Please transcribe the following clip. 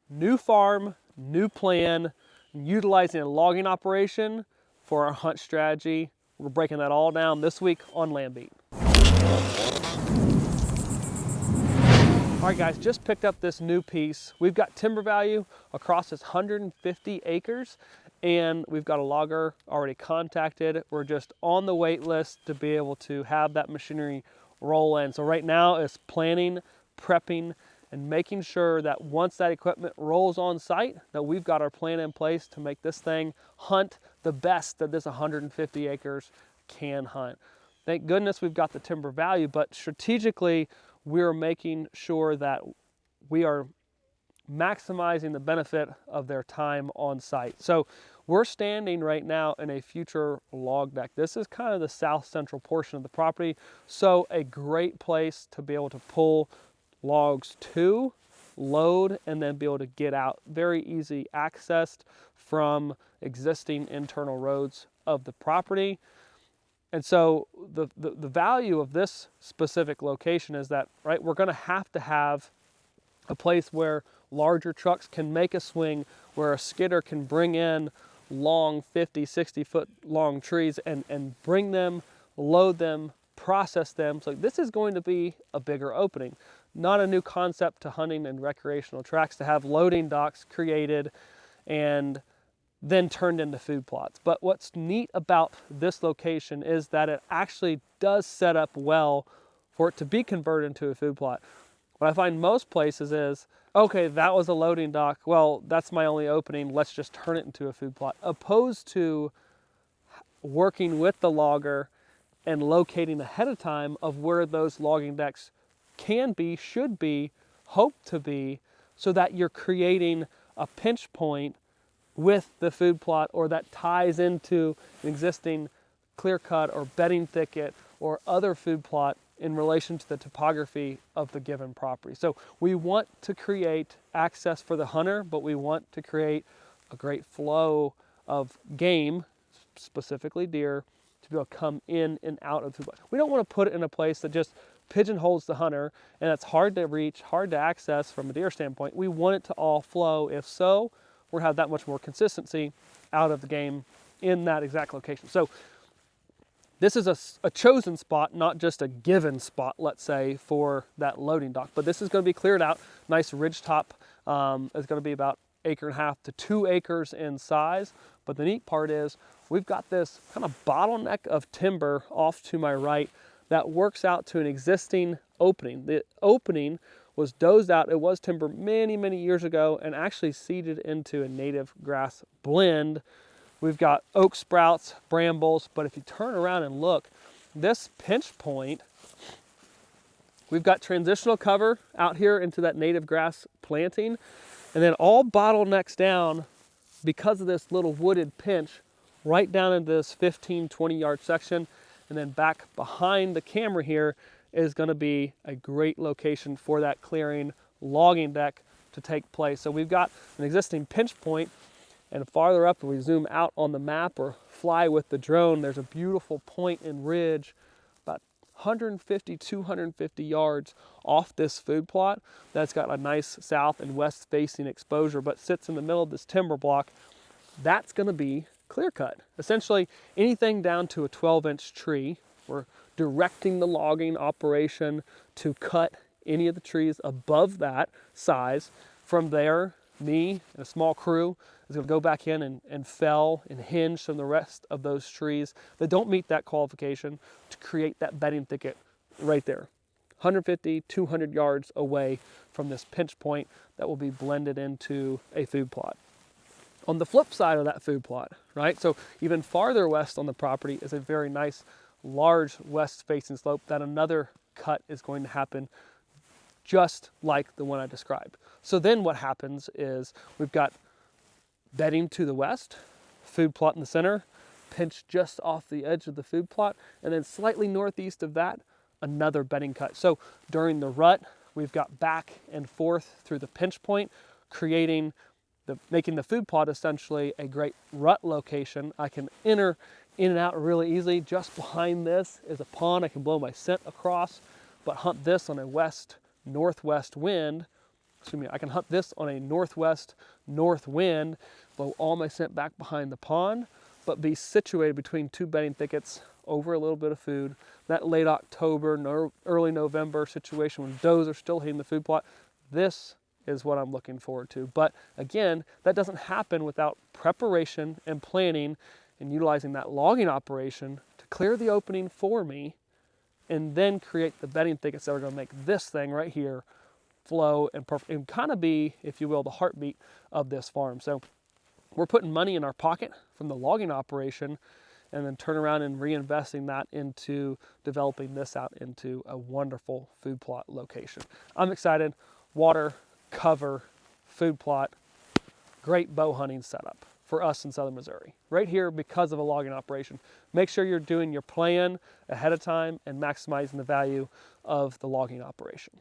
new farm, new plan, utilizing a logging operation for our hunt strategy. We're breaking that all down this week on Land Beat. All right guys, just picked up this new piece. We've got timber value across this 150 acres and we've got a logger already contacted. We're just on the wait list to be able to have that machinery roll in. So right now it's planning, prepping, and making sure that once that equipment rolls on site, that we've got our plan in place to make this thing hunt the best that this 150 acres can hunt. Thank goodness we've got the timber value, but strategically, we're making sure that we are maximizing the benefit of their time on site. So we're standing right now in a future log deck. This is kind of the south central portion of the property, so a great place to be able to pull logs to, load, and then be able to get out. Very easy accessed from existing internal roads of the property. And so the value of this specific location is that, right, we're going to have a place where larger trucks can make a swing, where a skidder can bring in long 50, 60 foot long trees and bring them, load them, process them. So this is going to be a bigger opening. Not a new concept to hunting and recreational tracks to have loading docks created and then turned into food plots. But what's neat about this location is that it actually does set up well for it to be converted into a food plot. What I find most places is, okay, that was a loading dock. Well, that's my only opening. Let's just turn it into a food plot. Opposed to working with the logger and locating ahead of time of where those logging decks can be, should be, hope to be, so that you're creating a pinch point with the food plot, or that ties into an existing clear cut or bedding thicket or other food plot in relation to the topography of the given property. So we want to create access for the hunter, but we want to create a great flow of game, specifically deer, to be able to come in and out of the food plot. We don't want to put it in a place that just pigeonholes the hunter and it's hard to reach, hard to access from a deer standpoint. We want it to all flow. If so, we'll have that much more consistency out of the game in that exact location. So this is a chosen spot, not just a given spot, let's say, for that loading dock. But this is going to be cleared out, nice ridge top. It's going to be about 1.5 acres to 2 acres in size. But the neat part is we've got this kind of bottleneck of timber off to my right that works out to an existing opening. The opening was dozed out. It was timber many, many years ago and actually seeded into a native grass blend. We've got oak sprouts, brambles, but if you turn around and look, this pinch point, we've got transitional cover out here into that native grass planting, and then all bottlenecks down because of this little wooded pinch right down into this 15, 20 yard section. And then back behind the camera here is going to be a great location for that clearing logging deck to take place. So we've got an existing pinch point, and farther up, if we zoom out on the map or fly with the drone, there's a beautiful point and ridge about 150, 250 yards off this food plot that's got a nice south and west facing exposure, but sits in the middle of this timber block. That's going to be clear cut. Essentially anything down to a 12-inch tree. We're directing the logging operation to cut any of the trees above that size. From there, me and a small crew is going to go back in and fell and hinge some of the rest of those trees that don't meet that qualification to create that bedding thicket right there. 150, 200 yards away from this pinch point that will be blended into a food plot. On the flip side of that food plot, right, so even farther west on the property is a very nice large west facing slope that another cut is going to happen just like the one I described. So then what happens is we've got bedding to the west, food plot in the center, pinch just off the edge of the food plot, and then slightly northeast of that, another bedding cut. So during the rut, we've got back and forth through the pinch point, making the food plot essentially a great rut location. I can enter in and out really easily. Just behind this is a pond. I can blow my scent across, but hunt this on a west-northwest wind I can hunt this on a northwest north wind, blow all my scent back behind the pond, but be situated between two bedding thickets over a little bit of food. That late October, early November situation when does are still hitting the food plot, this is what I'm looking forward to. But again, that doesn't happen without preparation and planning and utilizing that logging operation to clear the opening for me and then create the bedding thickets that are going to make this thing right here flow and kind of be, if you will, the heartbeat of this farm. So we're putting money in our pocket from the logging operation and then turn around and reinvesting that into developing this out into a wonderful food plot location. I'm excited. Water, cover, food plot, great bow hunting setup for us in southern Missouri. Right here because of a logging operation. Make sure you're doing your plan ahead of time and maximizing the value of the logging operation.